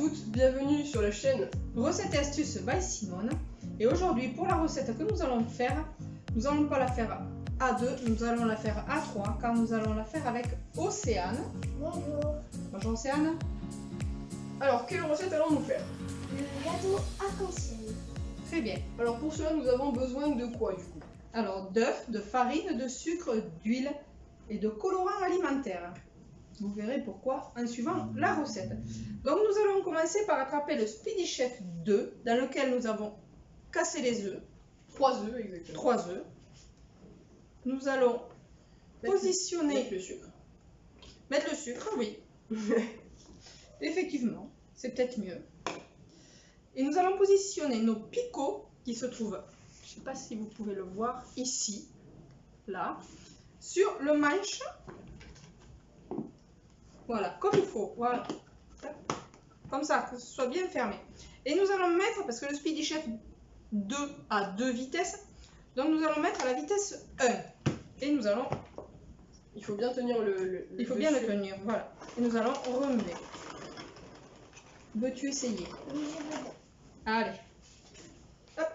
toutes, bienvenue sur la chaîne Recettes et astuces by Simone. Et aujourd'hui, pour la recette que nous allons faire, nous n'allons pas la faire à 2, nous allons la faire à 3, car nous allons la faire avec Océane. Bonjour. Bonjour Océane. Alors, quelle recette allons-nous faire? Le gâteau arc-en-ciel. Très bien. Alors pour cela, nous avons besoin de quoi du coup? Alors, d'œufs, de farine, de sucre, d'huile et de colorants alimentaires. Vous verrez pourquoi en suivant la recette. Donc nous allons commencer par attraper le Speedy Chef 2, dans lequel nous avons cassé les œufs, 3 œufs exactement. 3 œufs. Nous allons positionner... Mettre le sucre. Mettre le sucre, oui. Effectivement, c'est peut-être mieux. Et nous allons positionner nos picots qui se trouvent, je ne sais pas si vous pouvez le voir, ici, là, sur le manche. Voilà, comme il faut, voilà. Comme ça, que ce soit bien fermé. Et nous allons mettre, parce que le Speedy Chef 2 a 2 vitesses, donc nous allons mettre à la vitesse 1. Et nous allons... Il faut bien tenir Il faut bien le tenir, voilà. Et nous allons remuer. Veux-tu essayer? Oui, je veux bien. Allez. Hop.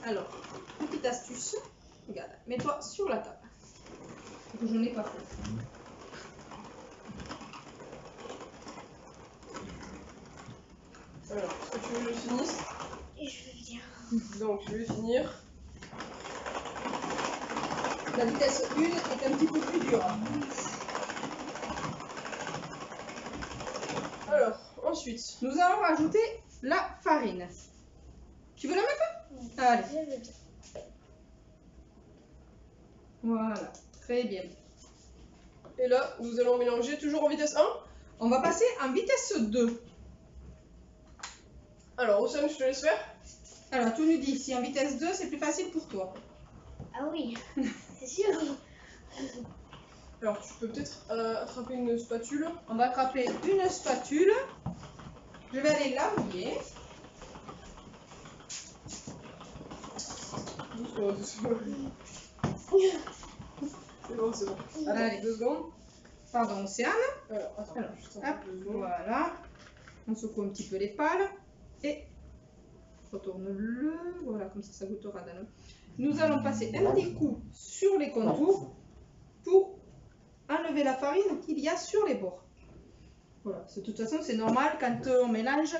Alors, petite astuce. Regarde, mets-toi sur la table. Que je n'ai pas fait. Alors, est-ce que tu veux que je finisse? Et je veux bien. Donc, je vais finir. La vitesse 1 est un petit peu plus dure. Alors, ensuite, Nous allons rajouter la farine. Tu veux la mettre? Allez. Je veux bien. Voilà, très bien. et là, nous allons mélanger toujours en vitesse 1. On va passer en vitesse 2. Alors, Océane, je te laisse faire. Alors, tu nous dis, si en vitesse 2, c'est plus facile pour toi. Ah oui, c'est sûr. Alors, tu peux peut-être attraper une spatule. On va attraper une spatule. Je vais aller la mouiller. Doucement, doucement. C'est bon, c'est bon. Allez. 2 secondes. Pardon, Océane. Alors, attends, Alors, juste hop, 2 secondes. voilà. On secoue un petit peu les pales. Et retourne-le. Voilà, comme ça goûtera dans le... Nous allons passer un petit coup sur les contours pour enlever la farine qu'il y a sur les bords. Voilà, de toute façon, c'est normal, quand on mélange,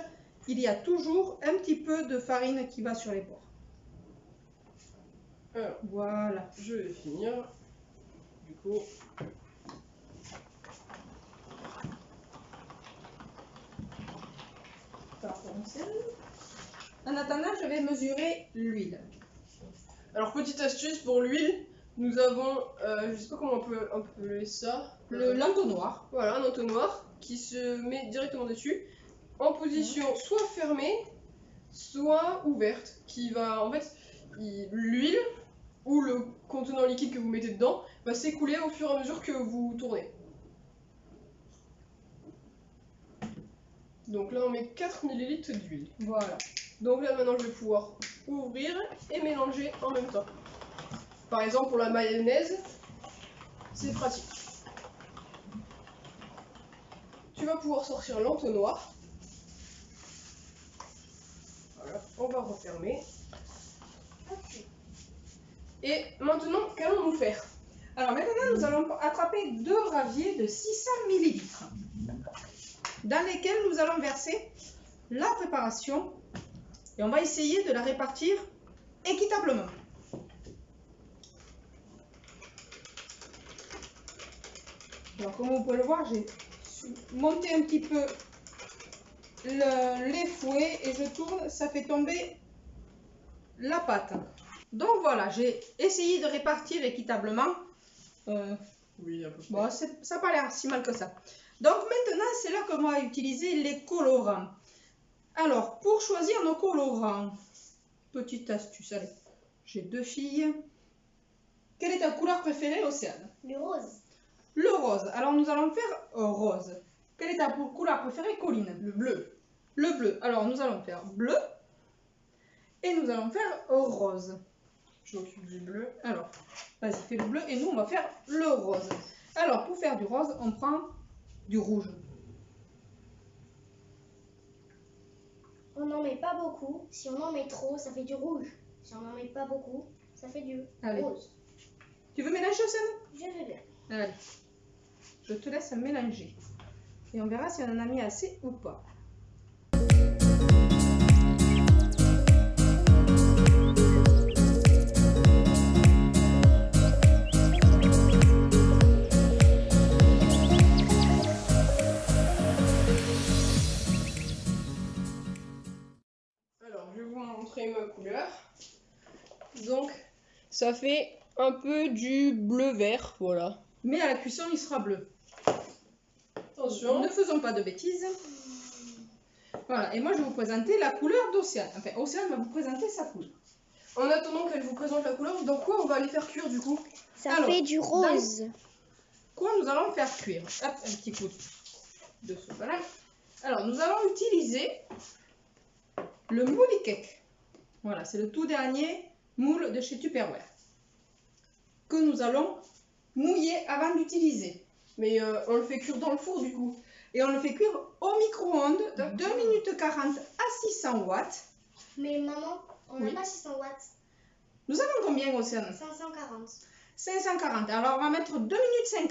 il y a toujours un petit peu de farine qui va sur les bords. Alors, Voilà. je vais finir. Du coup, En attendant, je vais mesurer l'huile. alors petite astuce pour l'huile, nous avons, je sais pas comment on peut appeler ça, L'entonnoir. voilà, un entonnoir qui se met directement dessus, en position soit fermée, soit ouverte, qui va, en fait, l'huile ou le contenant liquide que vous mettez dedans va s'écouler au fur et à mesure que vous tournez. Donc là on met 4 ml d'huile. Voilà. Donc là maintenant je vais pouvoir ouvrir et mélanger en même temps. Par exemple pour la mayonnaise, c'est pratique. Tu vas pouvoir sortir l'entonnoir. Voilà, on va refermer. Ok. Et maintenant, qu'allons-nous faire? Alors maintenant, nous allons attraper 2 raviers de 600 ml dans lesquels nous allons verser la préparation et on va essayer de la répartir équitablement. Alors comme vous pouvez le voir, j'ai monté un petit peu les fouets et je tourne, ça fait tomber la pâte. Donc voilà, j'ai essayé de répartir équitablement. Oui, un peu. Bon, ça n'a pas l'air si mal que ça. Donc maintenant, c'est là qu'on va utiliser les colorants. Alors, pour choisir nos colorants, petite astuce, allez, j'ai 2 filles. Quelle est ta couleur préférée, Océane? Le rose. Le rose. Alors, nous allons faire rose. Quelle est ta couleur préférée, Colline? Le bleu. Le bleu. Alors, nous allons faire bleu et nous allons faire rose. Je m'occupe du bleu. Alors, vas-y, fais le bleu et nous, on va faire le rose. Alors, pour faire du rose, on prend du rouge. On n'en met pas beaucoup. Si on en met trop, ça fait du rouge. Si on n'en met pas beaucoup, ça fait du Allez. rose. Tu veux mélanger, Océane? Je veux bien. Allez. Je te laisse mélanger. Et on verra si on en a mis assez ou pas. Alors, je vais vous montrer ma couleur. Donc, ça fait un peu du bleu-vert, voilà. Mais à la cuisson, il sera bleu. Attention. Ne faisons pas de bêtises. Voilà, et moi je vais vous présenter la couleur d'Océane. Enfin, Océane va vous présenter sa couleur. En attendant qu'elle vous présente la couleur, dans quoi on va les faire cuire du coup? Ça Alors, fait du rose. Quoi nous allons faire cuire? Hop, un petit coup de soupe. Voilà. Alors, nous allons utiliser le moule cake. Voilà, c'est le tout dernier moule de chez Tupperware que nous allons mouiller avant d'utiliser. Mais on le fait cuire dans le four du coup. Et on le fait cuire au micro-ondes, D'accord. 2 minutes 40 à 600 watts. Mais maman, on n'a Oui. pas 600 watts. Nous avons combien, Océane? 540. 540. Alors, on va mettre 2 minutes 50.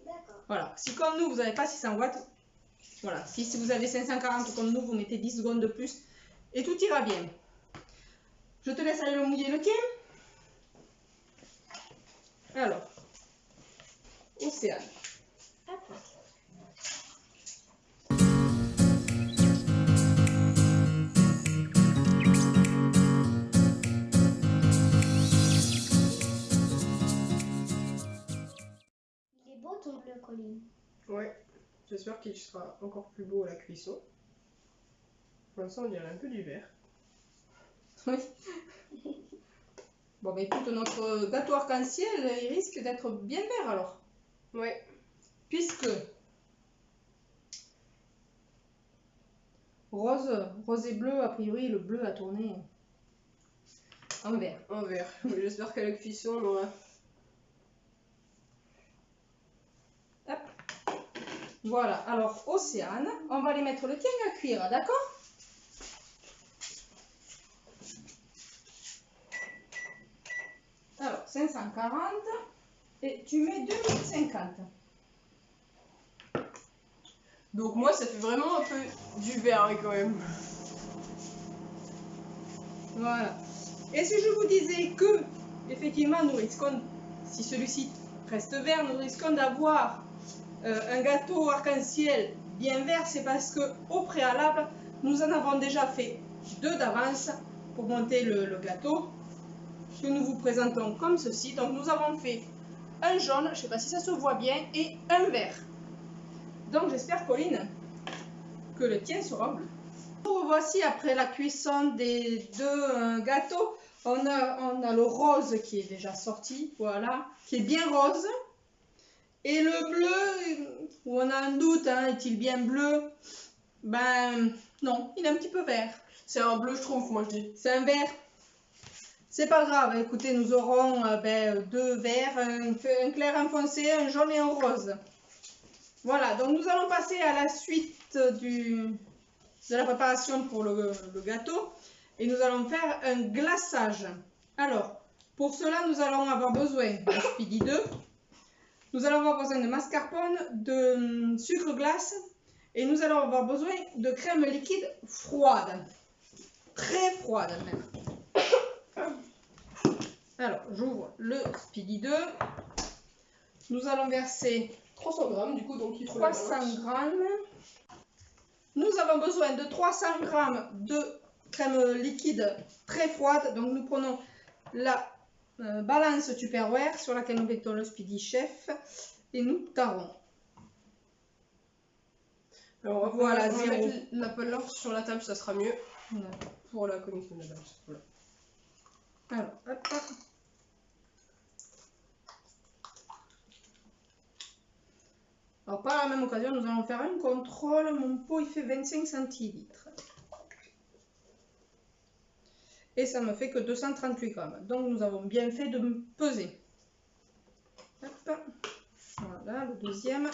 D'accord. Voilà. Si comme nous, vous n'avez pas 600 watts, voilà. Si vous avez 540 comme nous, vous mettez 10 secondes de plus et tout ira bien. Je te laisse aller le mouiller le tien. Alors, Océane. Hop. Il est beau ton bleu, Colline. Ouais. J'espère qu'il sera encore plus beau à la cuisson. Pour l'instant, on dirait un peu du vert. Oui. Bon, mais écoute, notre gâteau arc-en-ciel, il risque d'être bien vert alors. Ouais. Puisque rose et bleu, a priori, le bleu a tourné en vert. En vert. Mais j'espère qu'à la cuisson, on aura. Hop. Voilà, alors Océane, on va les mettre le tien à cuire, d'accord? Alors, 540 et tu mets 2 minutes 50. Donc moi, ça fait vraiment un peu du vert hein, quand même. Voilà. Et si je vous disais que, effectivement, nous risquons, si celui-ci reste vert, nous risquons d'avoir un gâteau arc-en-ciel bien vert, c'est parce que au préalable, nous en avons déjà fait 2 d'avance pour monter le gâteau, que nous vous présentons comme ceci. Donc nous avons fait un jaune, je ne sais pas si ça se voit bien, et un vert. Donc j'espère, Colline, que le tien sera bleu. Nous revoici après la cuisson des 2 gâteaux. On a le rose qui est déjà sorti, voilà, qui est bien rose. Et le bleu, où on a un doute, hein, est-il bien bleu? Ben non, il est un petit peu vert. C'est un bleu, je trouve, moi je dis. C'est un vert. C'est pas grave, écoutez, nous aurons 2 verts, un clair, un foncé, un jaune et un rose. Voilà, donc nous allons passer à la suite de la préparation pour le gâteau. Et nous allons faire un glaçage. Alors, pour cela, nous allons avoir besoin de Speedy 2. Nous allons avoir besoin de mascarpone, de sucre glace. Et nous allons avoir besoin de crème liquide froide. Très froide même. Alors, j'ouvre le Speedy 2. Nous allons verser 300 grammes du coup, donc il faut la 300 balance. grammes. Nous avons besoin de 300 grammes de crème liquide très froide. Donc, nous prenons la balance Tupperware sur laquelle nous mettons le Speedy Chef et nous tarons. Alors, Voilà, on va zéro. mettre la balance sur la table, ça sera mieux pour la connexion de la balance. Voilà. Alors, hop, hop. Alors, par la même occasion, nous allons faire un contrôle. Mon pot, il fait 25 centilitres. et ça me fait que 238 grammes. Donc nous avons bien fait de me peser. Hop. Voilà, le deuxième.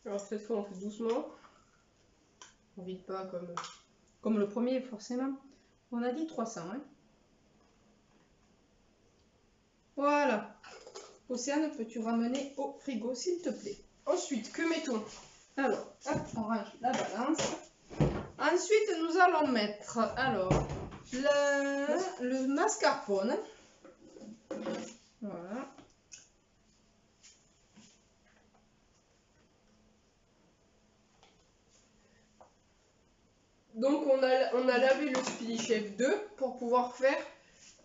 Alors cette fois on fait doucement. On vide pas Comme le premier forcément. On a dit 300. Hein. Voilà. Océane, peux-tu ramener au frigo s'il te plaît? Ensuite, que mettons? Alors, hop, on range la balance. Ensuite, nous allons mettre alors le mascarpone. Voilà. Donc on a lavé le Speedy Chef 2 pour pouvoir faire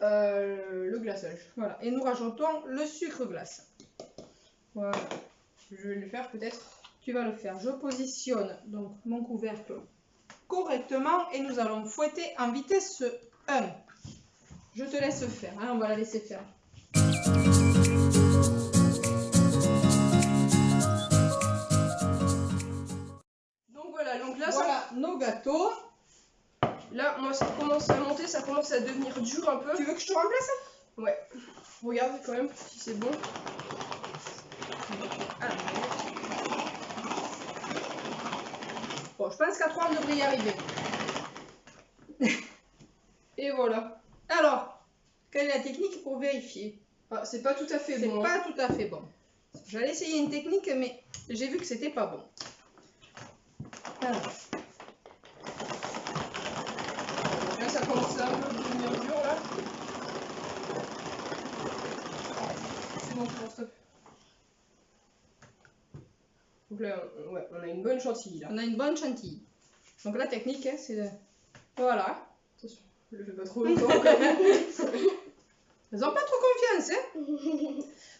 le glaçage. Voilà. Et nous rajoutons le sucre glace. Voilà. Je vais le faire peut-être. Tu vas le faire. Je positionne donc mon couvercle correctement et nous allons fouetter en vitesse 1. Je te laisse faire, hein, on va la laisser faire. Donc voilà, donc là Voilà nos gâteaux. là moi ça commence à monter, ça commence à devenir dur un peu. Tu veux que je te remplace? Ouais. Regarde quand même si c'est bon. Ah. Bon, je pense qu'à 3 on devrait y arriver. Et voilà. Alors, quelle est la technique pour vérifier? Ah, c'est pas tout à fait C'est bon. pas tout à fait bon. J'allais essayer une technique, mais j'ai vu que c'était pas bon. Alors, Donc là ça commence à un peu devenir dur là. C'est bon, stop. Donc là, ouais, on a une bonne chantilly là. on a une bonne chantilly. Donc la technique, hein, c'est de... Voilà. Attention, je le fais pas trop longtemps quand même. Ils n'ont pas trop confiance, hein?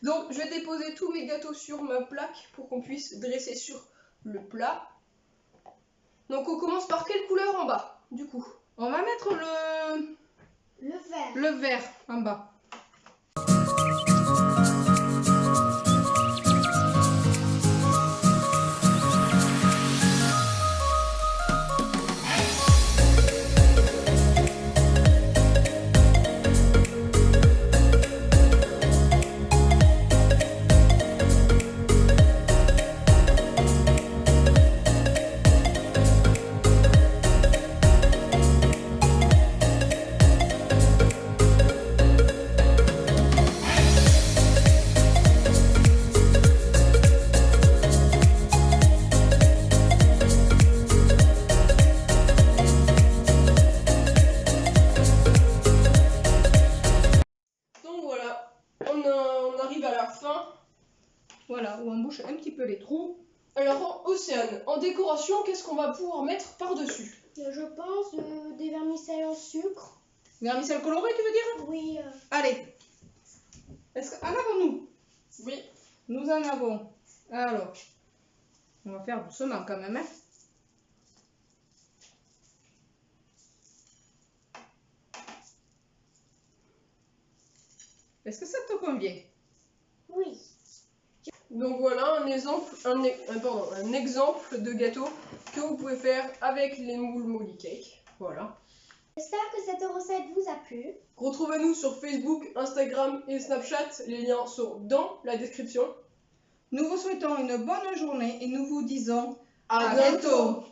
Donc je vais déposer tous mes gâteaux sur ma plaque pour qu'on puisse dresser sur le plat. Donc on commence par quelle couleur en bas du coup? On va mettre Le vert. le vert en bas. Donc voilà, on arrive à la fin. Voilà, où on bouche un petit peu les trous. Alors Océane, en décoration, qu'est-ce qu'on va pouvoir mettre par-dessus? Je pense des vermicelles en sucre. Vermicelle colorée, tu veux dire? Oui. Allez. Est-ce qu'en avons-nous? Oui. Nous en avons. Alors, on va faire doucement quand même, hein. Est-ce que ça te convient? Oui. Donc voilà un exemple de gâteau que vous pouvez faire avec les moules Molly Cake. Voilà. J'espère que cette recette vous a plu. Retrouvez-nous sur Facebook, Instagram et Snapchat. Les liens sont dans la description. Nous vous souhaitons une bonne journée et nous vous disons À bientôt.